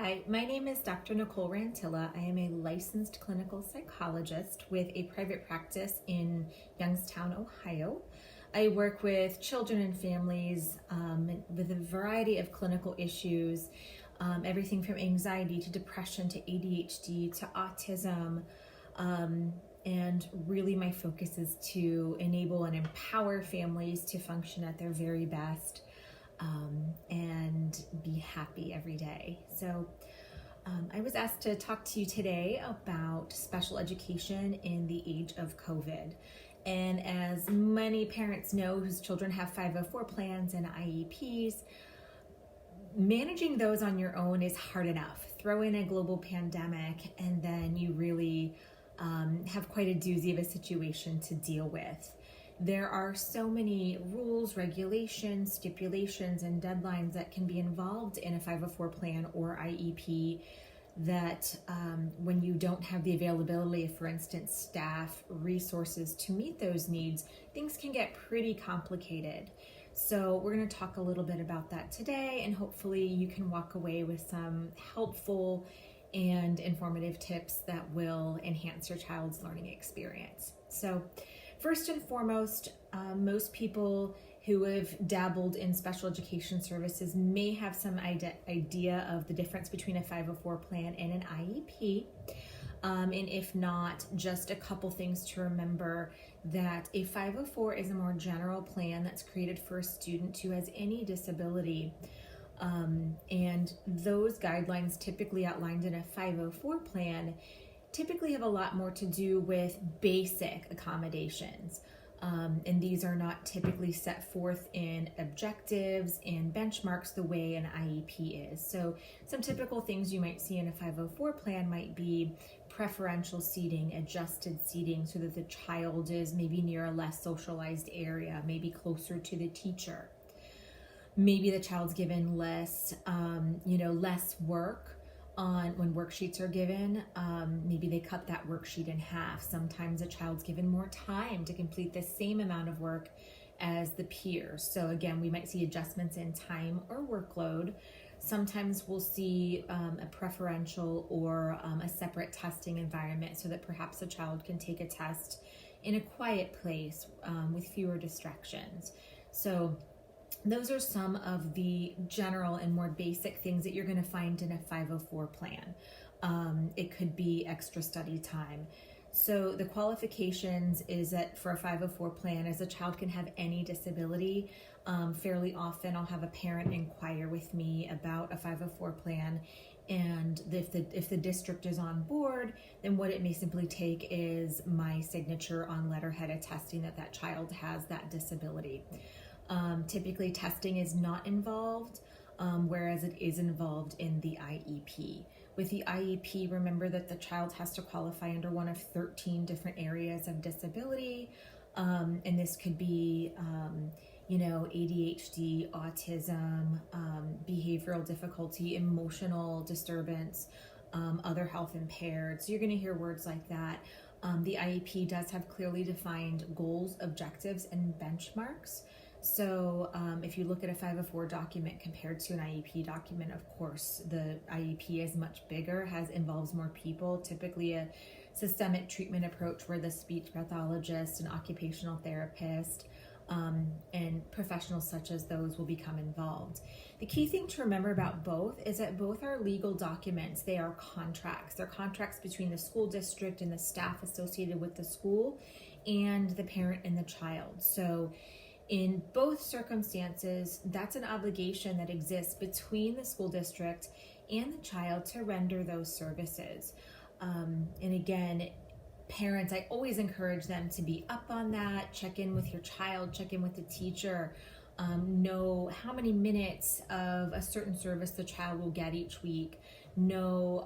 Hi, my name is Dr. Nicole Rantilla. I am a licensed clinical psychologist with a private practice in Youngstown, Ohio. I work with children and families with a variety of clinical issues, everything from anxiety to depression to ADHD to autism. And really my focus is to enable and empower families to function at their very best and be happy every day. So I was asked to talk to you today about special education in the age of COVID. And as many parents know whose children have 504 plans and IEPs, managing those on your own is hard enough. Throw in a global pandemic and then you really have quite a doozy of a situation to deal with. There are so many rules, regulations, stipulations, and deadlines that can be involved in a 504 plan or IEP that when you don't have the availability of, for instance, staff, resources to meet those needs, things can get pretty complicated. So we're going to talk a little bit about that today, and hopefully you can walk away with some helpful and informative tips that will enhance your child's learning experience. So first and foremost, most people who have dabbled in special education services may have some idea of the difference between a 504 plan and an IEP. And if not, just a couple things to remember: that a 504 is a more general plan that's created for a student who has any disability. And those guidelines typically outlined in a 504 plan typically have a lot more to do with basic accommodations. And these are not typically set forth in objectives and benchmarks the way an IEP is. So some typical things you might see in a 504 plan might be preferential seating, adjusted seating so that the child is maybe near a less socialized area, maybe closer to the teacher. Maybe the child's given less work on when worksheets are given. Maybe they cut that worksheet in half. Sometimes a child's given more time to complete the same amount of work as the peers. So again, we might see adjustments in time or workload. Sometimes we'll see a preferential or a separate testing environment so that perhaps a child can take a test in a quiet place with fewer distractions. So those are some of the general and more basic things that you're going to find in a 504 plan. It could be extra study time. So the qualifications is that for a 504 plan is a child can have any disability. Fairly often I'll have a parent inquire with me about a 504 plan, and if the district is on board, then what it may simply take is my signature on letterhead attesting that that child has that disability. Typically testing is not involved, whereas it is involved in the IEP. With the IEP, remember that the child has to qualify under one of 13 different areas of disability, and this could be ADHD, autism, behavioral difficulty, emotional disturbance, other health impaired. So you're going to hear words like that. The IEP does have clearly defined goals, objectives, and benchmarks. So if you look at a 504 document compared to an IEP document, of course, the IEP is much bigger, involves more people, typically a systemic treatment approach where the speech pathologist, an occupational therapist, and professionals such as those will become involved. The key thing to remember about both is that both are legal documents. They are contracts. They're contracts between the school district and the staff associated with the school and the parent and the child. So in both circumstances, that's an obligation that exists between the school district and the child to render those services. And again, parents, I always encourage them to be up on that, check in with your child, check in with the teacher, know how many minutes of a certain service the child will get each week, know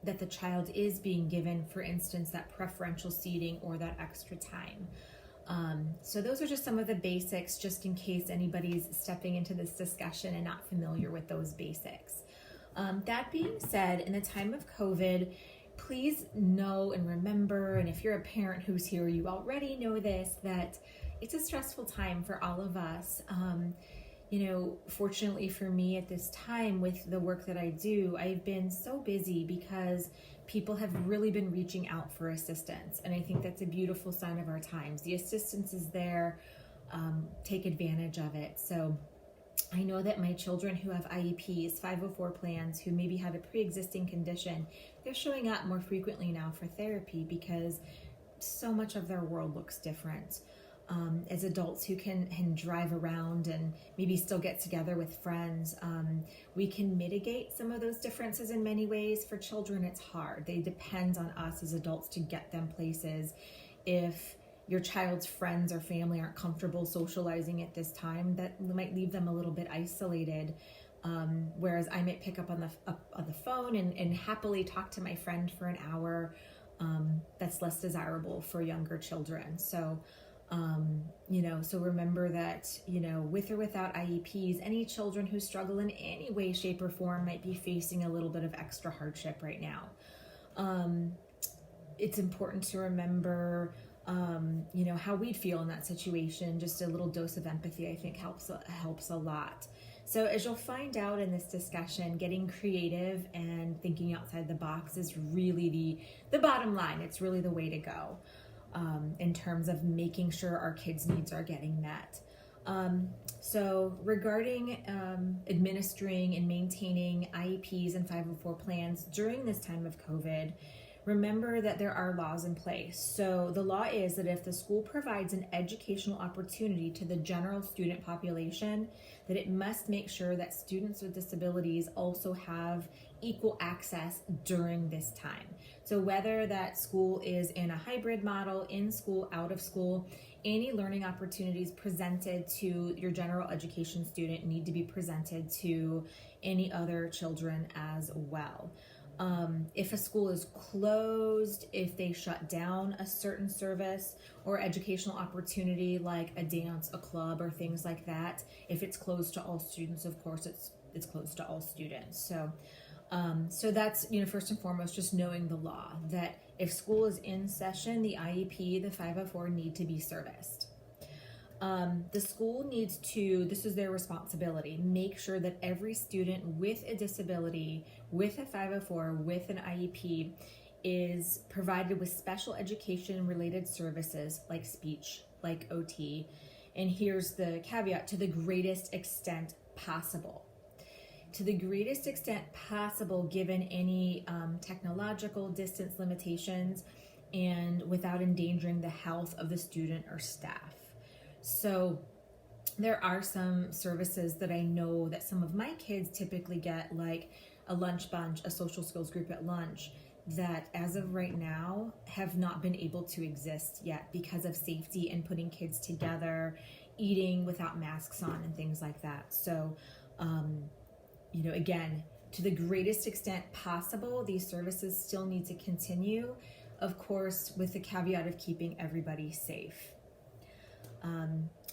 that the child is being given, for instance, that preferential seating or that extra time. So those are just some of the basics, just in case anybody's stepping into this discussion and not familiar with those basics. That being said, in the time of COVID, please know and remember, and if you're a parent who's here, you already know this, that it's a stressful time for all of us. Fortunately for me at this time with the work that I do, I've been so busy because people have really been reaching out for assistance. And I think that's a beautiful sign of our times. The assistance is there. Take advantage of it. So I know that my children who have IEPs, 504 plans, who maybe have a pre-existing condition, they're showing up more frequently now for therapy because so much of their world looks different. As adults who can drive around and maybe still get together with friends, we can mitigate some of those differences in many ways. For children, it's hard. They depend on us as adults to get them places. If your child's friends or family aren't comfortable socializing at this time, that might leave them a little bit isolated. Whereas I might pick up on the phone and happily talk to my friend for an hour. That's less desirable for younger children. So so remember that, with or without IEPs, any children who struggle in any way, shape, or form might be facing a little bit of extra hardship right now. It's important to remember, how we'd feel in that situation. Just a little dose of empathy, I think, helps a lot. So as you'll find out in this discussion, getting creative and thinking outside the box is really the bottom line. It's really the way to go. In terms of making sure our kids' needs are getting met. So regarding administering and maintaining IEPs and 504 plans during this time of COVID, remember that there are laws in place. So the law is that if the school provides an educational opportunity to the general student population, that it must make sure that students with disabilities also have equal access during this time. So whether that school is in a hybrid model, in school, out of school, any learning opportunities presented to your general education student need to be presented to any other children as well. If a school is closed, if they shut down a certain service or educational opportunity like a dance, a club, or things like that, if it's closed to all students, of course it's closed to all students. So that's, first and foremost, just knowing the law, that if school is in session, the IEP, the 504 need to be serviced. The school needs to, this is their responsibility, make sure that every student with a disability, with a 504, with an IEP is provided with special education related services like speech, like OT. And here's the caveat: to the greatest extent possible. To the greatest extent possible, given any technological distance limitations and without endangering the health of the student or staff. So there are some services that I know that some of my kids typically get, like a lunch bunch, a social skills group at lunch, that as of right now have not been able to exist yet because of safety and putting kids together, eating without masks on and things like that. So, again, to the greatest extent possible, these services still need to continue, of course, with the caveat of keeping everybody safe.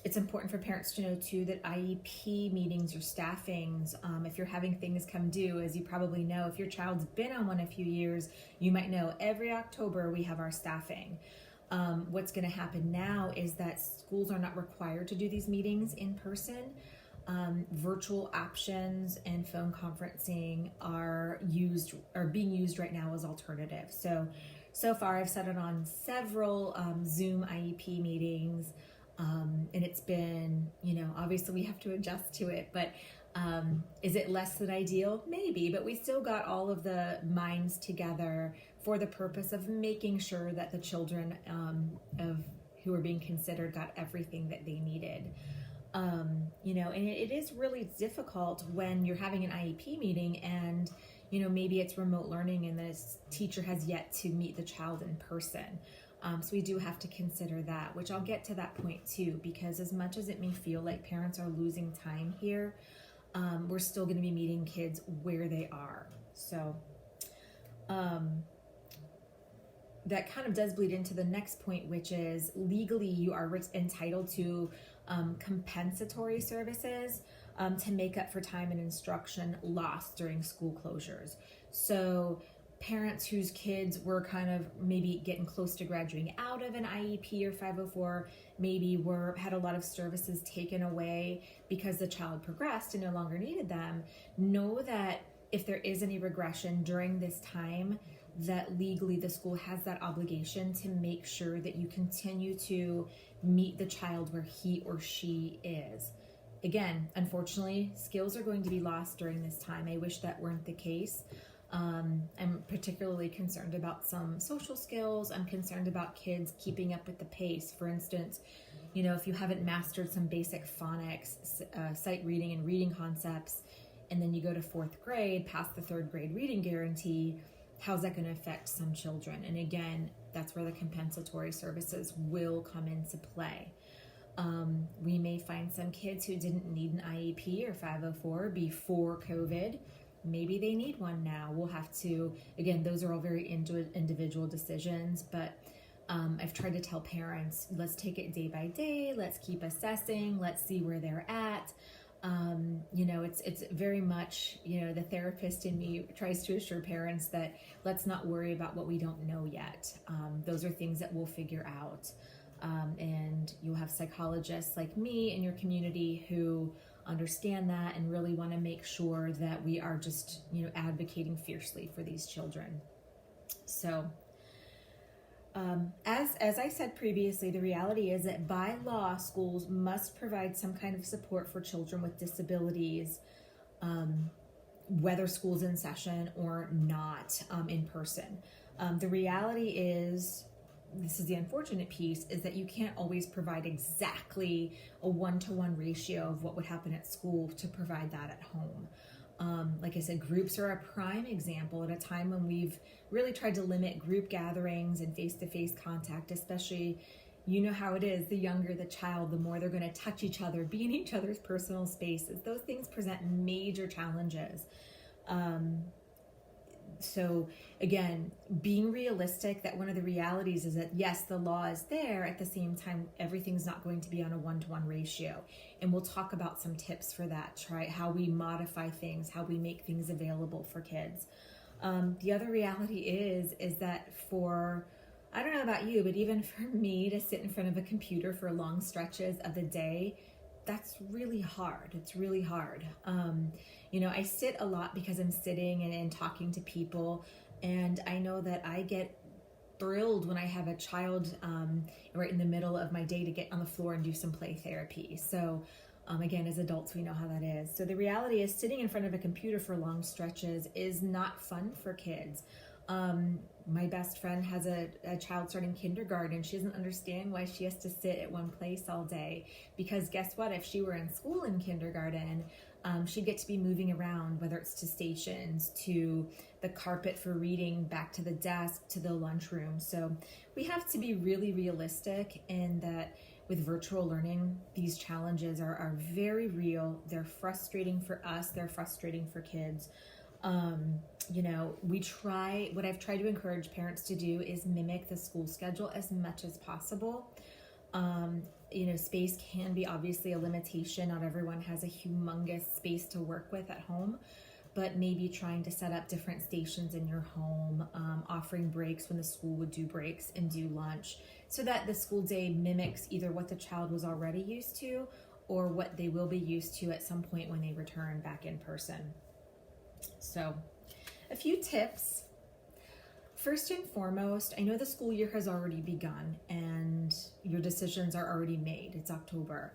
It's important for parents to know too that IEP meetings or staffings, if you're having things come due, as you probably know, if your child's been on one a few years, you might know every October we have our staffing. What's going to happen now is that schools are not required to do these meetings in person. Virtual options and phone conferencing are being used right now as alternatives. So far I've sat in on several Zoom IEP meetings. And it's been, obviously we have to adjust to it, but is it less than ideal? Maybe, but we still got all of the minds together for the purpose of making sure that the children who are being considered got everything that they needed. And it is really difficult when you're having an IEP meeting and, maybe it's remote learning and the teacher has yet to meet the child in person. So we do have to consider that, which I'll get to that point too, because as much as it may feel like parents are losing time here, we're still going to be meeting kids where they are. So that kind of does bleed into the next point, which is legally you are entitled to compensatory services to make up for time and instruction lost during school closures. So parents whose kids were kind of maybe getting close to graduating out of an IEP or 504, maybe had a lot of services taken away because the child progressed and no longer needed them, know that if there is any regression during this time, that legally the school has that obligation to make sure that you continue to meet the child where he or she is. Again, unfortunately, skills are going to be lost during this time. I wish that weren't the case. I'm particularly concerned about some social skills. I'm concerned about kids keeping up with the pace. For instance, if you haven't mastered some basic phonics, sight reading and reading concepts, and then you go to 4th grade, past the 3rd grade reading guarantee, how's that going to affect some children? And again, that's where the compensatory services will come into play. We may find some kids who didn't need an IEP or 504 before COVID. Maybe they need one now. We'll have to, again, those are all very individual decisions, but I've tried to tell parents, let's take it day by day. Let's keep assessing. Let's see where they're at. It's very much, the therapist in me tries to assure parents that let's not worry about what we don't know yet. Those are things that we'll figure out. And you'll have psychologists like me in your community who understand that and really want to make sure that we are just, advocating fiercely for these children. So, as I said previously, the reality is that by law, schools must provide some kind of support for children with disabilities, whether school's in session or not, in person. The reality is, this is the unfortunate piece, is that you can't always provide exactly a 1-to-1 ratio of what would happen at school to provide that at home. Like I said, groups are a prime example at a time when we've really tried to limit group gatherings and face-to-face contact, especially, how it is, the younger the child, the more they're going to touch each other, be in each other's personal spaces. Those things present major challenges. So again, being realistic that one of the realities is that yes, the law is there. At the same time, everything's not going to be on a 1-to-1 ratio. And we'll talk about some tips for that, try how we modify things, how we make things available for kids. The other reality is that I don't know about you, but even for me to sit in front of a computer for long stretches of the day, that's really hard. It's really hard. I sit a lot because I'm sitting and talking to people, and I know that I get thrilled when I have a child right in the middle of my day to get on the floor and do some play therapy. So again, as adults, we know how that is. So the reality is sitting in front of a computer for long stretches is not fun for kids. My best friend has a child starting kindergarten. She doesn't understand why she has to sit at one place all day, because guess what? If she were in school in kindergarten, she'd get to be moving around, whether it's to stations, to the carpet for reading, back to the desk, to the lunchroom. So we have to be really realistic in that with virtual learning, these challenges are very real. They're frustrating for us. They're frustrating for kids. What I've tried to encourage parents to do is mimic the school schedule as much as possible. Space can be obviously a limitation. Not everyone has a humongous space to work with at home, but maybe trying to set up different stations in your home, offering breaks when the school would do breaks and do lunch, so that the school day mimics either what the child was already used to or what they will be used to at some point when they return back in person. So, a few tips. First and foremost, I know the school year has already begun and your decisions are already made. It's October.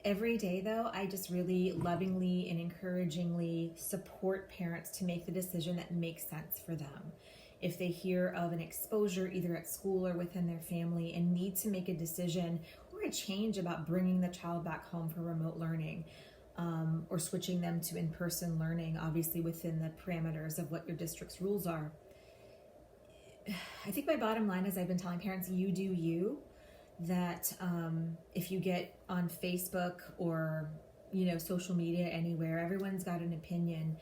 Every day, though, I just really lovingly and encouragingly support parents to make the decision that makes sense for them. If they hear of an exposure either at school or within their family and need to make a decision or a change about bringing the child back home for remote learning, or switching them to in-person learning, obviously within the parameters of what your district's rules are. I think my bottom line is I've been telling parents, you do you, that if you get on Facebook or, social media anywhere, everyone's got an opinion,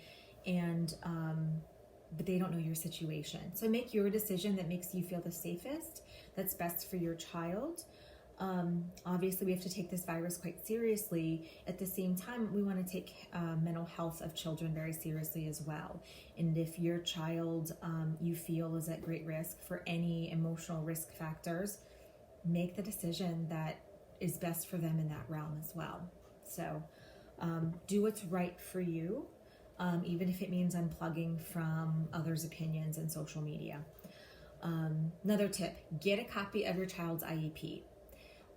and but they don't know your situation. So make your decision that makes you feel the safest, that's best for your child. Obviously, we have to take this virus quite seriously. At the same time, we want to take mental health of children very seriously as well. And if your child you feel is at great risk for any emotional risk factors, make the decision that is best for them in that realm as well. So do what's right for you, even if it means unplugging from others' opinions and social media. Another tip, get a copy of your child's IEP.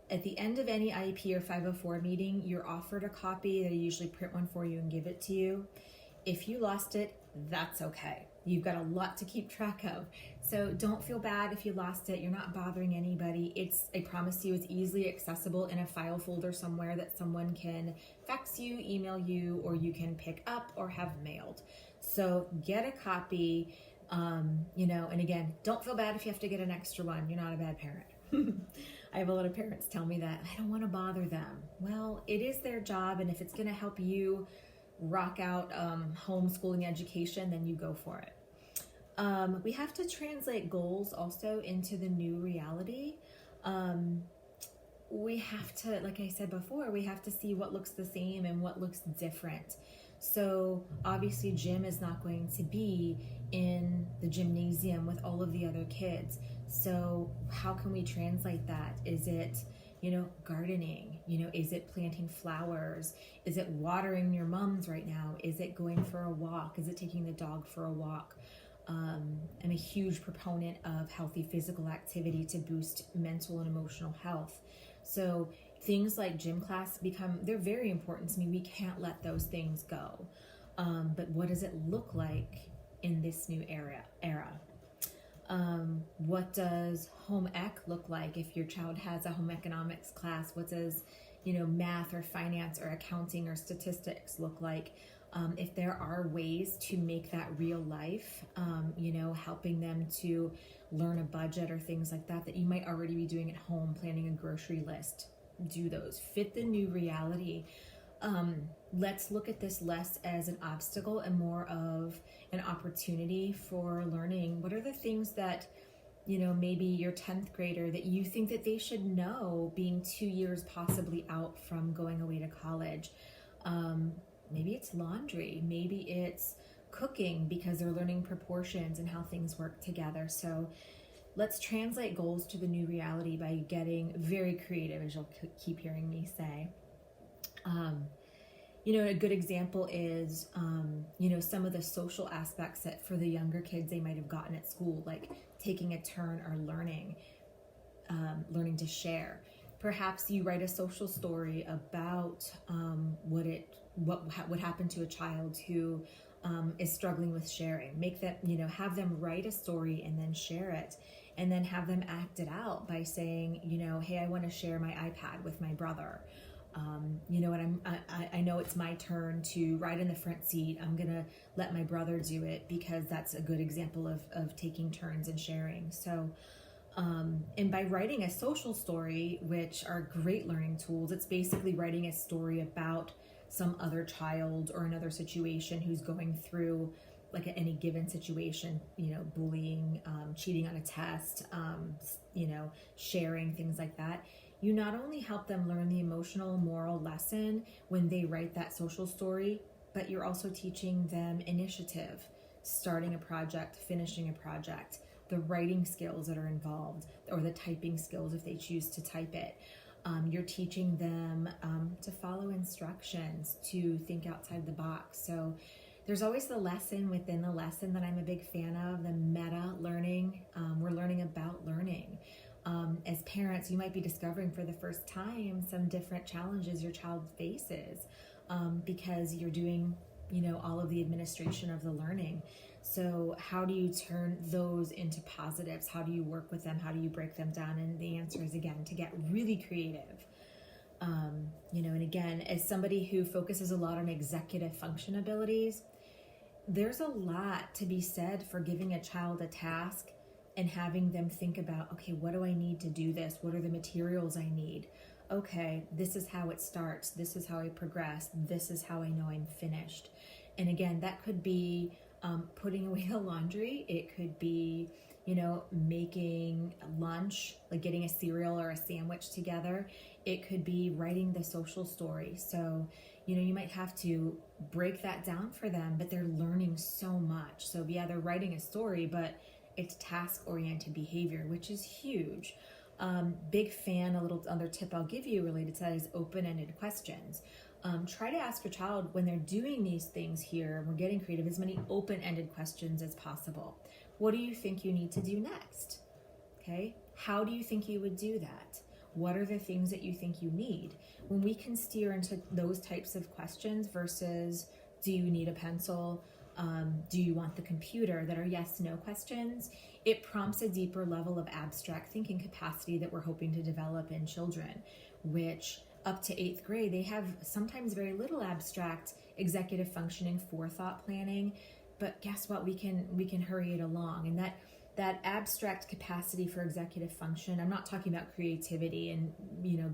At the end of any IEP or 504 meeting, you're offered a copy. They usually print one for you and give it to you. If you lost it, that's okay. You've got a lot to keep track of. So don't feel bad if you lost it. You're not bothering anybody. I promise you, it's easily accessible in a file folder somewhere that someone can fax you, email you, or you can pick up or have mailed. So get a copy, and again, don't feel bad if you have to get an extra one. You're not a bad parent. I have a lot of parents tell me that I don't want to bother them. Well, it is their job, and if it's going to help you rock out homeschooling education, then you go for it. We have to translate goals also into the new reality. We have to, like I said before, we have to see what looks the same and what looks different. So obviously gym is not going to be in the gymnasium with all of the other kids. So how can we translate that? Is it, gardening? Is it planting flowers? Is it watering your mums right now? Is it going for a walk? Is it taking the dog for a walk? I'm a huge proponent of healthy physical activity to boost mental and emotional health. So things like gym class they're very important to me. We can't let those things go. But what does it look like in this new era? What does home ec look like if your child has a home economics class? What does, math or finance or accounting or statistics look like? If there are ways to make that real life, helping them to learn a budget or things like that you might already be doing at home, planning a grocery list, do those. Fit the new reality. Let's look at this less as an obstacle and more of an opportunity for learning. What are the things that, maybe your 10th grader that you think that they should know being 2 years possibly out from going away to college? Maybe it's laundry. Maybe it's cooking because they're learning proportions and how things work together. So let's translate goals to the new reality by getting very creative, as you'll keep hearing me say. A good example is, some of the social aspects that for the younger kids they might have gotten at school, like taking a turn or learning to share. Perhaps you write a social story about what happened to a child who is struggling with sharing. Make that, have them write a story and then share it, and then have them act it out by saying, hey, I want to share my iPad with my brother. I know it's my turn to ride in the front seat. I'm going to let my brother do it because that's a good example of taking turns and sharing. So, and by writing a social story, which are great learning tools, it's basically writing a story about some other child or another situation who's going through like any given situation, bullying, cheating on a test, sharing, things like that. You not only help them learn the emotional, moral lesson when they write that social story, but you're also teaching them initiative, starting a project, finishing a project, the writing skills that are involved, or the typing skills if they choose to type it. You're teaching them to follow instructions, to think outside the box. So there's always the lesson within the lesson that I'm a big fan of, the meta learning. We're learning about learning. As parents, you might be discovering for the first time some different challenges your child faces because you're doing, all of the administration of the learning. So how do you turn those into positives? How do you work with them? How do you break them down? And the answer is, again, to get really creative. And again, as somebody who focuses a lot on executive function abilities, there's a lot to be said for giving a child a task and having them think about, okay, what do I need to do this? What are the materials I need? Okay, this is how it starts. This is how I progress. This is how I know I'm finished. And again, that could be putting away the laundry. It could be, making lunch, like getting a cereal or a sandwich together. It could be writing the social story. So, you might have to break that down for them, but they're learning so much. So yeah, they're writing a story, but it's task-oriented behavior, which is huge. Big fan, a little other tip I'll give you related to that is open-ended questions. Try to ask your child when they're doing these things here, we're getting creative, as many open-ended questions as possible. What do you think you need to do next? Okay, how do you think you would do that? What are the things that you think you need? When we can steer into those types of questions versus do you need a pencil? Do you want the computer, that are yes, no questions, it prompts a deeper level of abstract thinking capacity that we're hoping to develop in children, which up to 8th grade, they have sometimes very little abstract executive functioning, forethought planning, but guess what? We can hurry it along. And that abstract capacity for executive function, I'm not talking about creativity and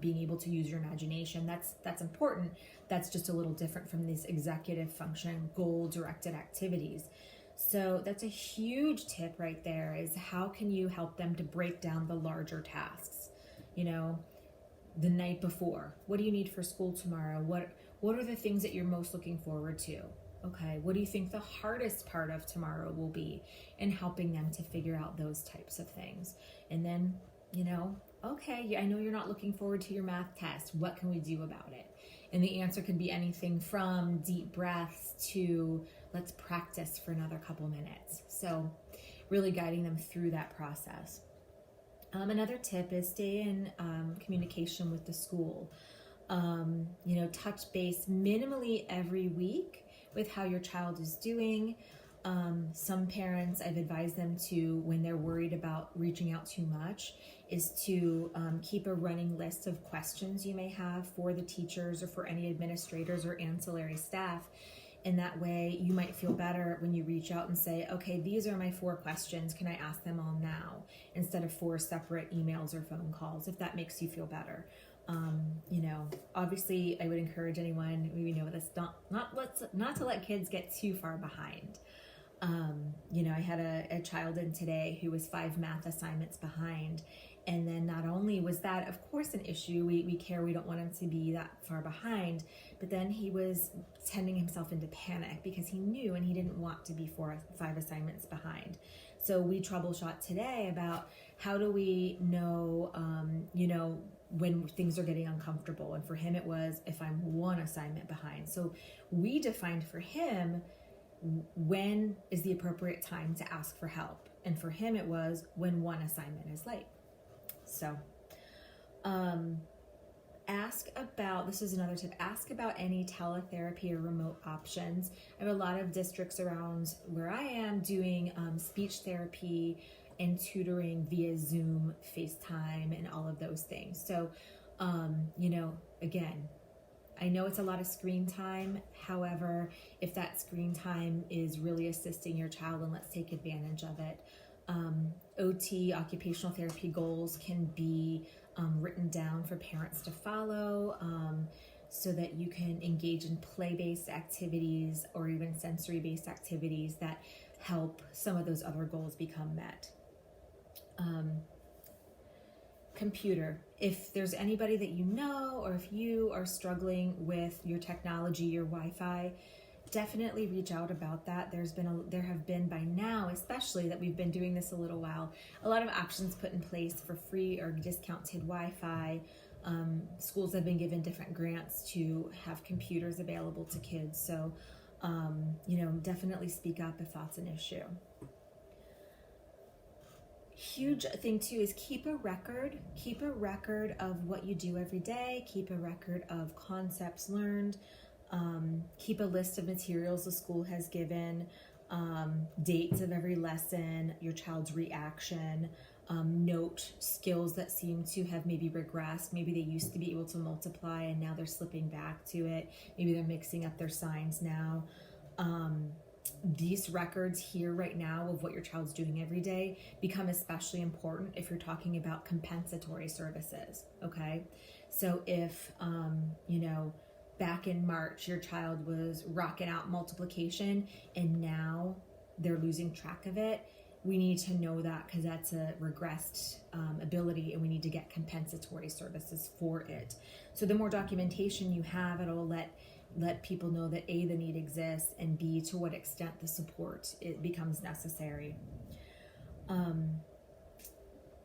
being able to use your imagination. That's important. That's just a little different from these executive function, goal-directed activities. So that's a huge tip right there, is how can you help them to break down the larger tasks? The night before, what do you need for school tomorrow? What are the things that you're most looking forward to? Okay, what do you think the hardest part of tomorrow will be? And helping them to figure out those types of things. And then, okay, I know you're not looking forward to your math test. What can we do about it? And the answer could be anything from deep breaths to let's practice for another couple minutes. So really guiding them through that process. Another tip is stay in communication with the school. Touch base minimally every week with how your child is doing. Some parents, I've advised them to, when they're worried about reaching out too much, is to keep a running list of questions you may have for the teachers or for any administrators or ancillary staff. And that way you might feel better when you reach out and say, okay, these are my 4 questions. Can I ask them all now? Instead of 4 separate emails or phone calls, if that makes you feel better. Obviously I would encourage anyone, we know this, not to let kids get too far behind. I had a child in today who was 5 math assignments behind. And then not only was that, of course, an issue, we care, we don't want him to be that far behind, but then he was sending himself into panic because he knew and he didn't want to be 5 assignments behind. So we troubleshot today about how do we know, when things are getting uncomfortable. And for him, it was if I'm 1 assignment behind. So we defined for him when is the appropriate time to ask for help. And for him, it was when 1 assignment is late. So this is another tip, ask about any teletherapy or remote options. I have a lot of districts around where I am doing speech therapy and tutoring via Zoom, FaceTime, and all of those things. So, again, I know it's a lot of screen time. However, if that screen time is really assisting your child, then let's take advantage of it. OT, occupational therapy goals, can be written down for parents to follow so that you can engage in play-based activities or even sensory-based activities that help some of those other goals become met. Computer. If there's anybody that you know, or if you are struggling with your technology, your Wi-Fi, definitely reach out about that. There have been by now, especially that we've been doing this a little while, a lot of options put in place for free or discounted Wi-Fi. Schools have been given different grants to have computers available to kids. So, definitely speak up if that's an issue. Huge thing too is keep a record of what you do every day. Keep a record of concepts learned. Keep a list of materials the school has given, dates of every lesson, your child's reaction, note skills that seem to have maybe regressed. Maybe they used to be able to multiply and now they're slipping back to it. Maybe they're mixing up their signs now. These records here right now of what your child's doing every day become especially important if you're talking about compensatory services, okay? So if, back in March, your child was rocking out multiplication and now they're losing track of it, we need to know that because that's a regressed ability, and we need to get compensatory services for it. So the more documentation you have, it'll let people know that A, the need exists, and B, to what extent the support it becomes necessary.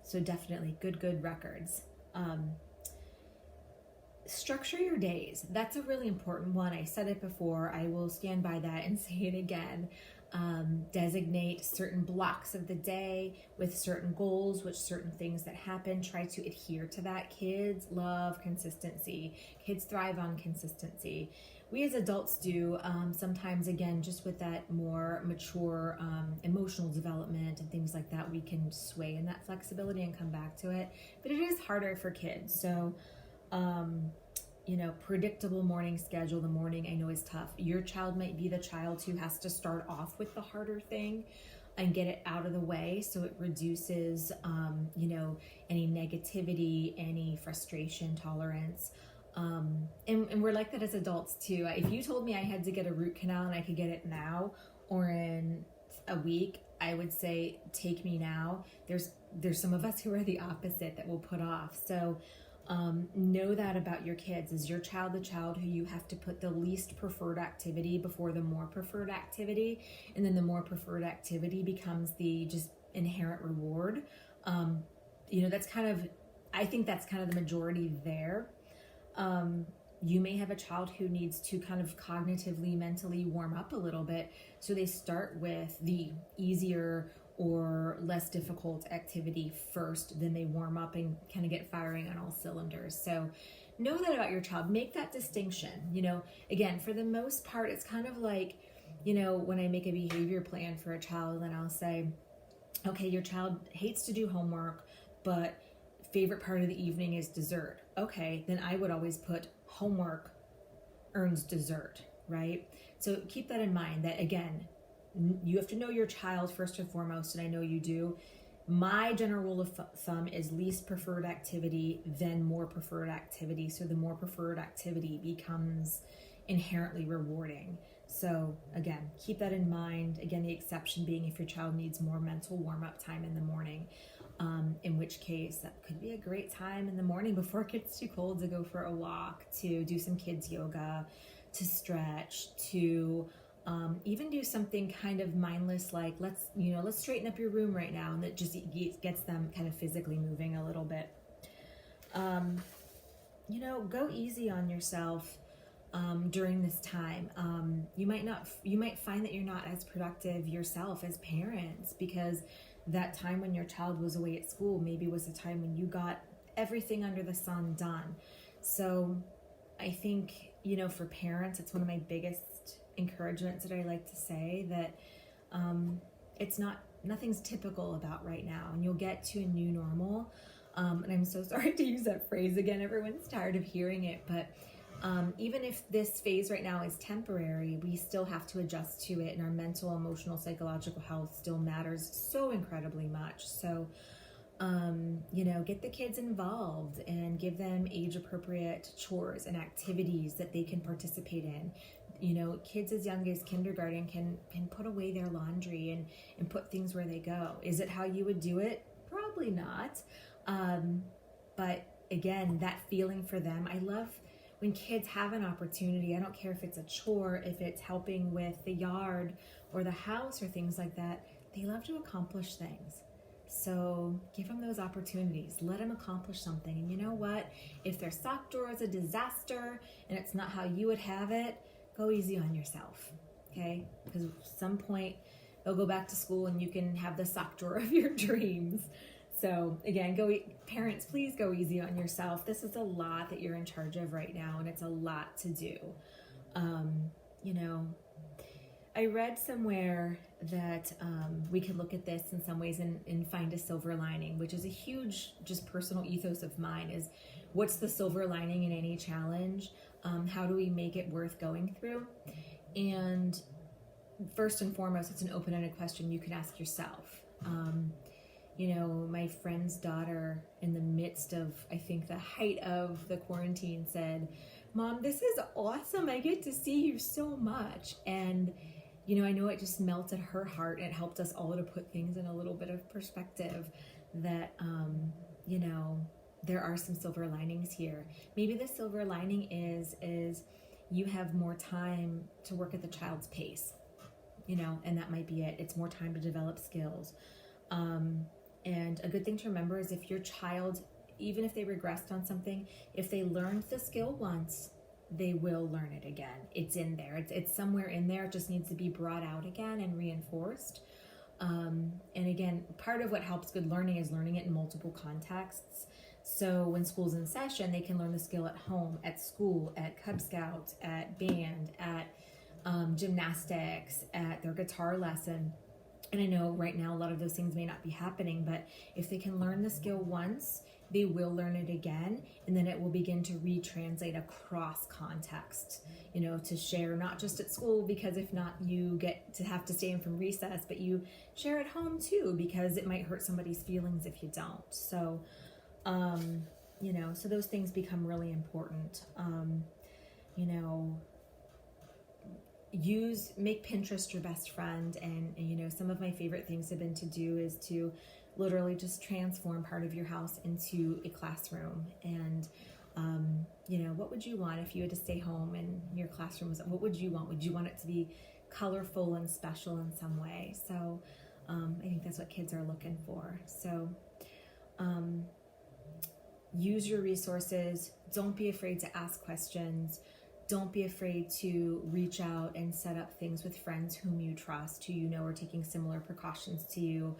So definitely good records. Structure your days. That's a really important one. I said it before. I will stand by that and say it again. Designate certain blocks of the day with certain goals, with certain things that happen. Try to adhere to that. Kids love consistency. Kids thrive on consistency. We as adults do, sometimes, again, just with that more mature emotional development and things like that, we can sway in that flexibility and come back to it. But it is harder for kids. So, predictable morning schedule. The morning I know is tough. Your child might be the child who has to start off with the harder thing and get it out of the way, so it reduces, any negativity, any frustration tolerance. And we're like that as adults too. If you told me I had to get a root canal and I could get it now or in a week, I would say, take me now. There's some of us who are the opposite that will put off. So know that about your kids. Is your child the child who you have to put the least preferred activity before the more preferred activity? And then the more preferred activity becomes the just inherent reward. I think that's kind of the majority there. You may have a child who needs to kind of cognitively, mentally warm up a little bit. So they start with the easier or less difficult activity first, then they warm up and kind of get firing on all cylinders. So know that about your child. Make that distinction. Again, for the most part, it's kind of like, when I make a behavior plan for a child, and I'll say, okay, your child hates to do homework, but favorite part of the evening is dessert. Okay, then I would always put homework earns dessert, right? So keep that in mind, that again, you have to know your child first and foremost, and I know you do. My general rule of thumb is least preferred activity, then more preferred activity. So the more preferred activity becomes inherently rewarding. So again, keep that in mind. Again, the exception being if your child needs more mental warm-up time in the morning. In which case that could be a great time in the morning before it gets too cold to go for a walk, to do some kids yoga, to stretch, to even do something kind of mindless, like let's straighten up your room right now, and that just gets them kind of physically moving a little bit. Go easy on yourself during this time. You might find that you're not as productive yourself as parents, because that time when your child was away at school maybe was a time when you got everything under the sun done. So I think, for parents, it's one of my biggest encouragements that I like to say, that nothing's typical about right now, and you'll get to a new normal. And I'm so sorry to use that phrase again. Everyone's tired of hearing it, but even if this phase right now is temporary, we still have to adjust to it, and our mental, emotional, psychological health still matters so incredibly much. So, get the kids involved and give them age-appropriate chores and activities that they can participate in. Kids as young as kindergarten can put away their laundry and put things where they go. Is it how you would do it? Probably not. But again, that feeling for them, I love when kids have an opportunity. I don't care if it's a chore, if it's helping with the yard or the house or things like that, they love to accomplish things. So give them those opportunities. Let them accomplish something. And you know what? If their sock drawer is a disaster and it's not how you would have it, go easy on yourself, okay? Because at some point they'll go back to school and you can have the sock drawer of your dreams. So again, parents, please go easy on yourself. This is a lot that you're in charge of right now, and it's a lot to do. I read somewhere that we could look at this in some ways and find a silver lining, which is a huge just personal ethos of mine, is what's the silver lining in any challenge? How do we make it worth going through? And first and foremost, it's an open-ended question you can ask yourself. My friend's daughter, in the midst of, I think, the height of the quarantine, said, "Mom, this is awesome. I get to see you so much." And I know it just melted her heart. It helped us all to put things in a little bit of perspective that, there are some silver linings here. Maybe the silver lining is you have more time to work at the child's pace, and that might be it. It's more time to develop skills. And a good thing to remember is if your child, even if they regressed on something, if they learned the skill once, they will learn it again. It's in there. It's somewhere in there. It just needs to be brought out again and reinforced. And again, part of what helps good learning is learning it in multiple contexts. So when school's in session, they can learn the skill at home, at school, at Cub Scouts, at band, at gymnastics, at their guitar lesson. And I know right now a lot of those things may not be happening, but if they can learn the skill once, they will learn it again, and then it will begin to retranslate across context, to share not just at school, because if not, you get to have to stay in from recess, but you share at home too, because it might hurt somebody's feelings if you don't. So, so those things become really important. Make Pinterest your best friend, and some of my favorite things have been to do is to literally just transform part of your house into a classroom. And what would you want if you had to stay home and your classroom was, what would you want? Would you want it to be colorful and special in some way? So I think that's what kids are looking for. So use your resources. Don't be afraid to ask questions. Don't be afraid to reach out and set up things with friends whom you trust, who are taking similar precautions to you.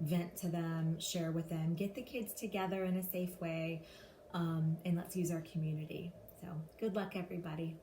Vent to them, share with them, get the kids together in a safe way, and let's use our community. So good luck, everybody.